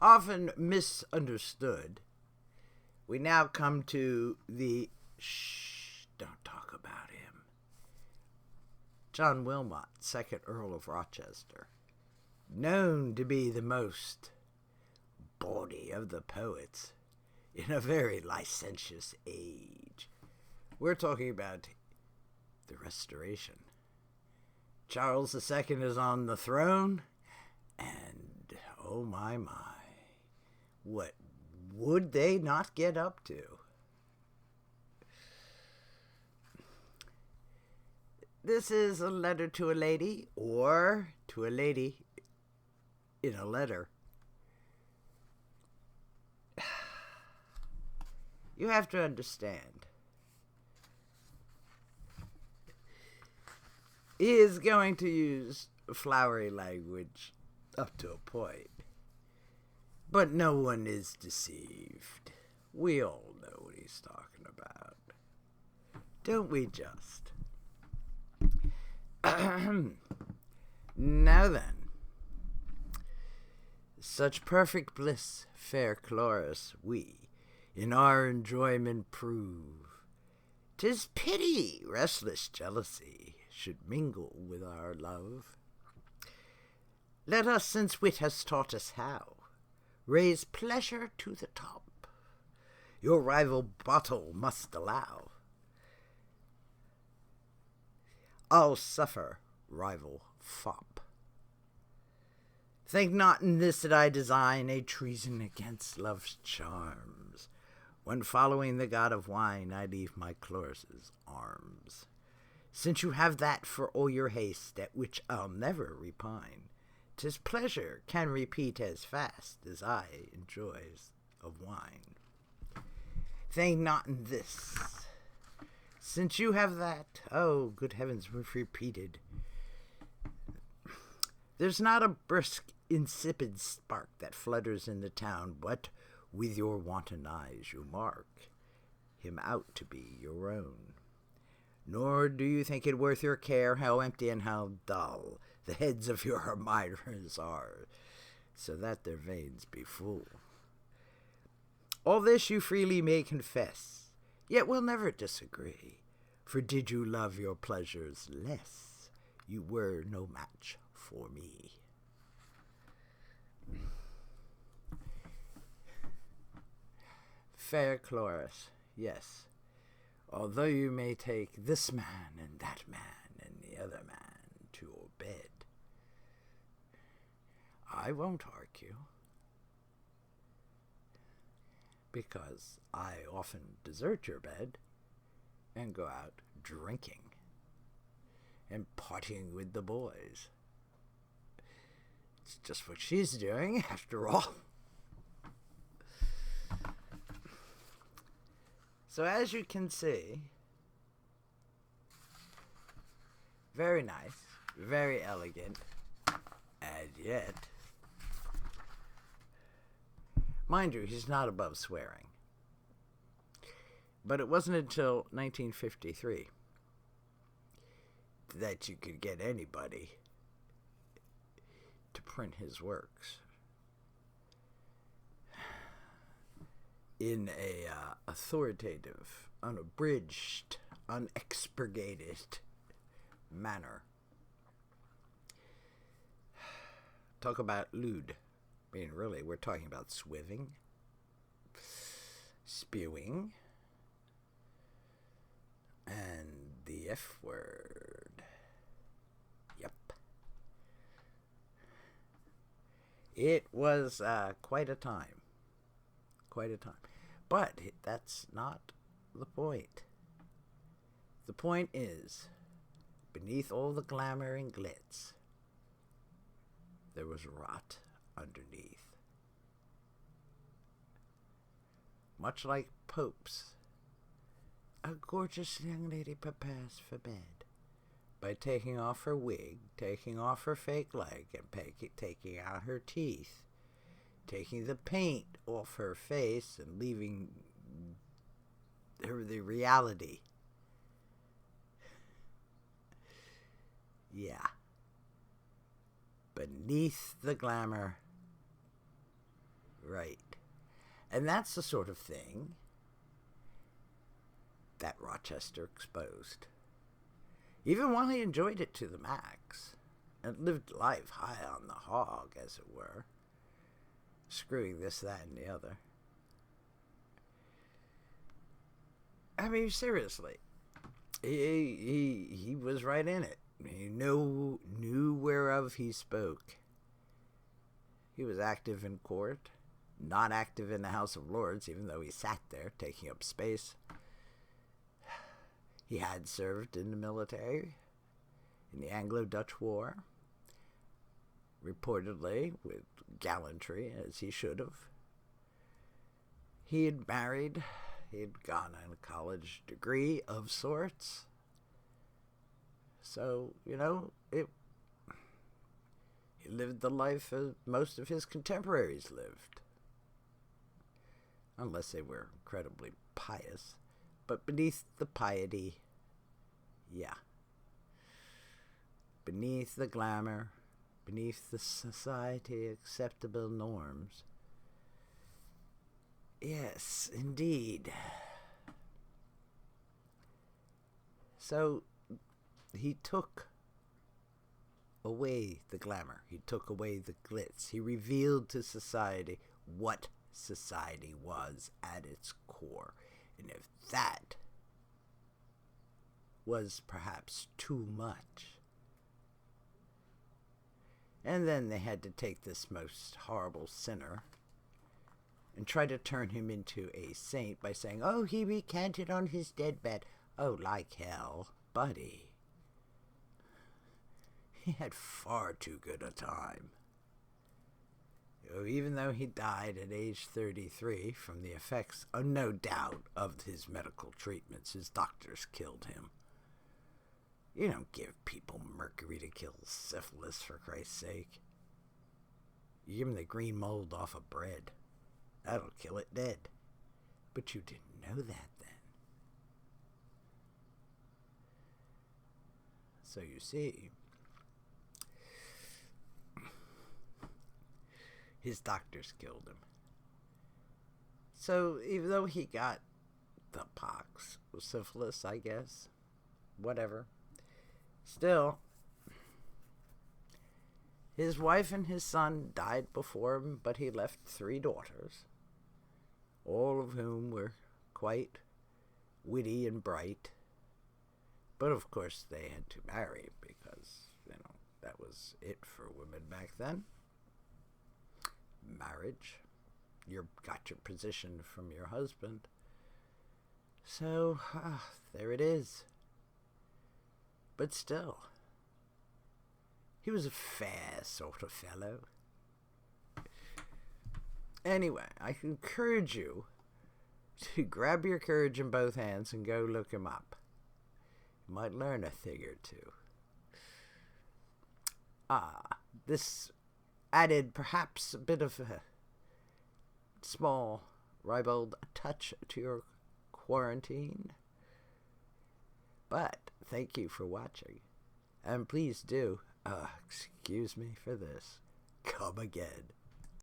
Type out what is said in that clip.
often misunderstood, we now come to the don't talk about him. John Wilmot, 2nd Earl of Rochester, known to be the most bawdy of the poets in a very licentious age. We're talking about the Restoration. Charles II is on the throne, and oh my, what would they not get up to? This is a letter to a lady, or to a lady in a letter. You have to understand. He is going to use flowery language up to a point. But no one is deceived. We all know what he's talking about. Don't we just? Now then, such perfect bliss, fair Chloris, we in our enjoyment prove. 'Tis pity restless jealousy should mingle with our love. Let us, since wit has taught us how, raise pleasure to the top. Your rival bottle must allow. I'll suffer, rival fop. Think not in this that I design a treason against love's charms. When following the god of wine, I leave my Chloris's arms. Since you have that for all your haste, at which I'll never repine, 'tis pleasure can repeat as fast as I enjoys of wine. Think not in this. Since you have that, oh, good heavens, we've repeated. There's not a brisk, insipid spark that flutters in the town, but with your wanton eyes you mark him out to be your own. Nor do you think it worth your care how empty and how dull the heads of your admirers are, so that their veins be full. All this you freely may confess, yet we'll never disagree, for did you love your pleasures less, you were no match for me. Fair Chloris, yes, although you may take this man and that man and the other man to your bed, I won't argue, because I often desert your bed and go out drinking and partying with the boys. It's just what she's doing, after all. So as you can see, very nice, very elegant, and yet, mind you, he's not above swearing. But it wasn't until 1953 that you could get anybody to print his works in a authoritative, unabridged, unexpurgated manner. Talk about lewd. I mean, really, we're talking about swiving, spewing, and the F word. Yep. It was quite a time. Quite a time. But that's not the point. The point is, beneath all the glamour and glitz, there was rot underneath. Much like popes, a gorgeous young lady prepares for bed by taking off her wig, taking off her fake leg, and taking out her teeth, taking the paint off her face and leaving her the reality. Yeah. Beneath the glamour, And that's the sort of thing that Rochester exposed. Even while he enjoyed it to the max, and lived life high on the hog, as it were, screwing this, that, and the other. I mean, seriously, he was right in it. He knew whereof he spoke. He was active in court, not active in the House of Lords, even though he sat there taking up space. He had served in the military, in the Anglo-Dutch War, reportedly with gallantry, as he should have. He had married. He had gone on a college degree of sorts. So, he lived the life most of his contemporaries lived. Unless they were incredibly pious. But beneath the piety, beneath the glamour, beneath the society acceptable norms. Yes, indeed. So he took away the glamour. He took away the glitz. He revealed to society what society was at its core. And if that was perhaps too much, and then they had to take this most horrible sinner and try to turn him into a saint by saying, oh, he recanted on his deathbed. Oh, like hell, buddy. He had far too good a time. Even though he died at age 33 from the effects, no doubt, of his medical treatments, his doctors killed him. You don't give people mercury to kill syphilis, for Christ's sake. You give them the green mold off of bread. That'll kill it dead. But you didn't know that then. So you see, his doctors killed him. So even though he got the pox, or syphilis, I guess, whatever, still, his wife and his son died before him, but he left 3 daughters, all of whom were quite witty and bright. But of course they had to marry because, that was it for women back then. Marriage. You got your position from your husband. So, there it is. But still, he was a fair sort of fellow. Anyway, I encourage you to grab your courage in both hands and go look him up. You might learn a thing or two. This added perhaps a bit of a small ribald touch to your quarantine. But thank you for watching. And please do, excuse me for this, come again.